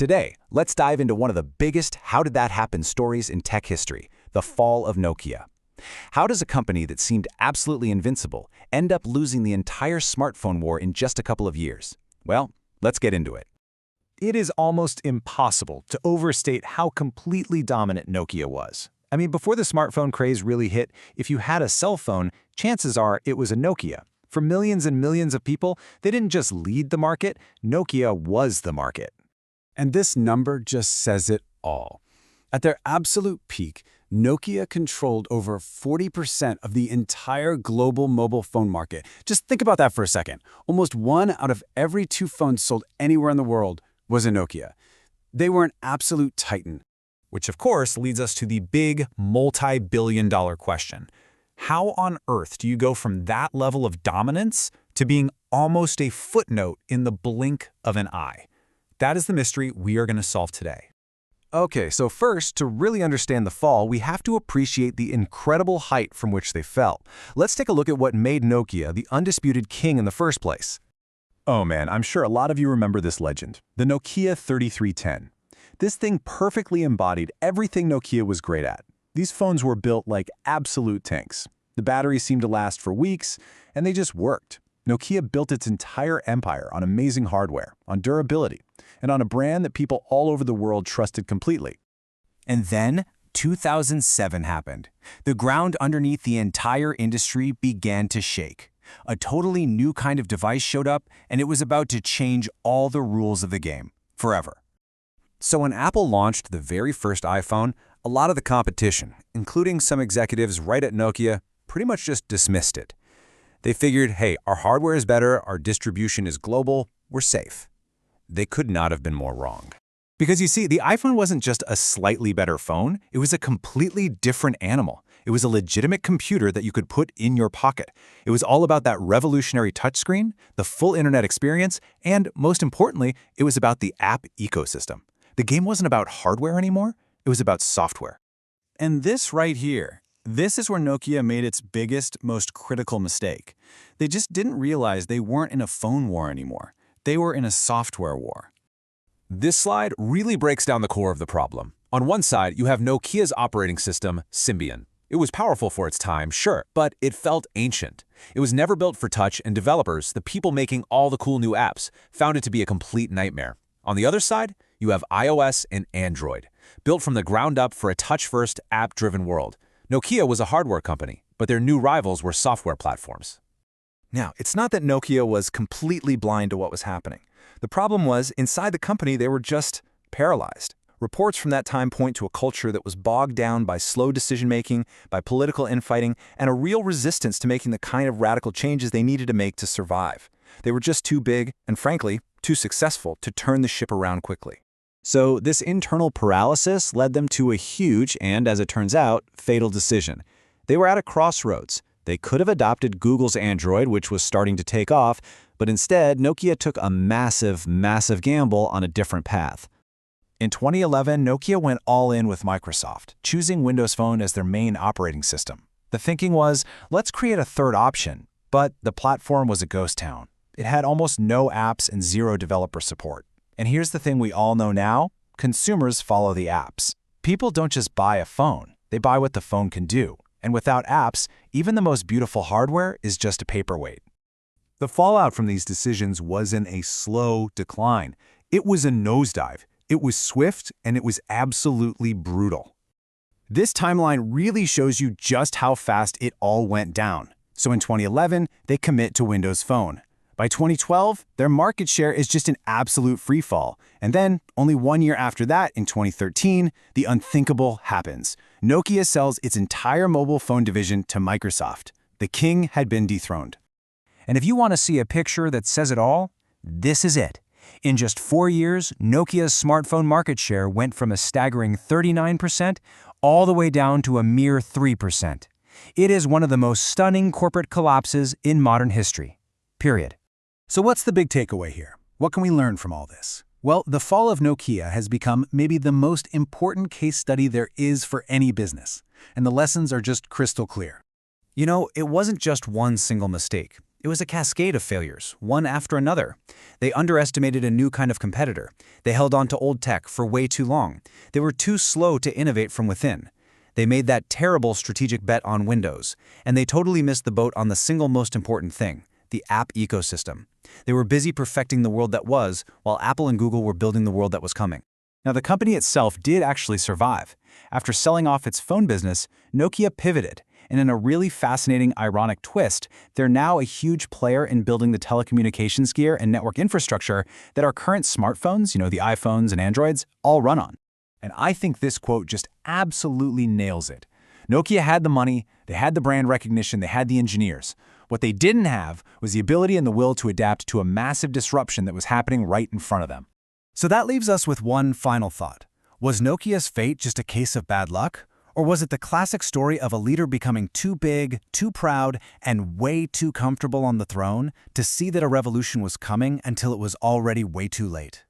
Today, let's dive into one of the biggest how did that happen stories in tech history, the fall of Nokia. How does a company that seemed absolutely invincible end up losing the entire smartphone war in just a couple of years? Well, let's get into it. It is almost impossible to overstate how completely dominant Nokia was. I mean, before the smartphone craze really hit, if you had a cell phone, chances are it was a Nokia. For millions and millions of people, they didn't just lead the market, Nokia was the market. And this number just says it all. At their absolute peak, Nokia controlled over 40% of the entire global mobile phone market. Just think about that for a second. Almost 1 out of every 2 phones sold anywhere in the world was a Nokia. They were an absolute titan. Which of course leads us to the big multi-billion-dollar question. How on earth do you go from that level of dominance to being almost a footnote in the blink of an eye? That is the mystery we are going to solve today. Okay, so first, to really understand the fall, we have to appreciate the incredible height from which they fell. Let's take a look at what made Nokia the undisputed king in the first place. Oh man, I'm sure a lot of you remember this legend, the Nokia 3310. This thing perfectly embodied everything Nokia was great at. These phones were built like absolute tanks. The batteries seemed to last for weeks, and they just worked. Nokia built its entire empire on amazing hardware, on durability, and on a brand that people all over the world trusted completely. And then, 2007 happened. The ground underneath the entire industry began to shake. A totally new kind of device showed up, and it was about to change all the rules of the game, forever. So when Apple launched the very first iPhone, a lot of the competition, including some executives right at Nokia, pretty much just dismissed it. They figured, hey, our hardware is better, our distribution is global, we're safe. They could not have been more wrong. Because you see, the iPhone wasn't just a slightly better phone, it was a completely different animal. It was a legitimate computer that you could put in your pocket. It was all about that revolutionary touchscreen, the full internet experience, and most importantly, it was about the app ecosystem. The game wasn't about hardware anymore, it was about software. And this right here, this is where Nokia made its biggest, most critical mistake. They just didn't realize they weren't in a phone war anymore. They were in a software war. This slide really breaks down the core of the problem. On one side, you have Nokia's operating system, Symbian. It was powerful for its time, sure, but it felt ancient. It was never built for touch, and developers, the people making all the cool new apps, found it to be a complete nightmare. On the other side, you have iOS and Android, built from the ground up for a touch-first, app-driven world. Nokia was a hardware company, but their new rivals were software platforms. Now, it's not that Nokia was completely blind to what was happening. The problem was, inside the company, they were just paralyzed. Reports from that time point to a culture that was bogged down by slow decision-making, by political infighting, and a real resistance to making the kind of radical changes they needed to make to survive. They were just too big, and frankly, too successful to turn the ship around quickly. So this internal paralysis led them to a huge and, as it turns out, fatal decision. They were at a crossroads. They could have adopted Google's Android, which was starting to take off, but instead, Nokia took a massive, massive gamble on a different path. In 2011, Nokia went all in with Microsoft, choosing Windows Phone as their main operating system. The thinking was, let's create a third option, but the platform was a ghost town. It had almost no apps and zero developer support. And here's the thing we all know now, consumers follow the apps. People don't just buy a phone, they buy what the phone can do. And without apps, even the most beautiful hardware is just a paperweight. The fallout from these decisions wasn't a slow decline. It was a nosedive. It was swift, and it was absolutely brutal. This timeline really shows you just how fast it all went down. So in 2011, they commit to Windows Phone. By 2012, their market share is just an absolute freefall. And then, only 1 year after that, in 2013, the unthinkable happens. Nokia sells its entire mobile phone division to Microsoft. The king had been dethroned. And if you want to see a picture that says it all, this is it. In just 4 years, Nokia's smartphone market share went from a staggering 39% all the way down to a mere 3%. It is one of the most stunning corporate collapses in modern history. Period. So what's the big takeaway here? What can we learn from all this? Well, the fall of Nokia has become maybe the most important case study there is for any business, and the lessons are just crystal clear. You know, it wasn't just one single mistake. It was a cascade of failures, one after another. They underestimated a new kind of competitor. They held on to old tech for way too long. They were too slow to innovate from within. They made that terrible strategic bet on Windows, and they totally missed the boat on the single most important thing, the app ecosystem. They were busy perfecting the world that was, while Apple and Google were building the world that was coming. Now, the company itself did actually survive. After selling off its phone business, Nokia pivoted, and in a really fascinating, ironic twist, they're now a huge player in building the telecommunications gear and network infrastructure that our current smartphones, the iPhones and Androids, all run on. And I think this quote just absolutely nails it. Nokia had the money, they had the brand recognition, they had the engineers. What they didn't have was the ability and the will to adapt to a massive disruption that was happening right in front of them. So that leaves us with one final thought. Was Nokia's fate just a case of bad luck? Or was it the classic story of a leader becoming too big, too proud, and way too comfortable on the throne to see that a revolution was coming until it was already way too late?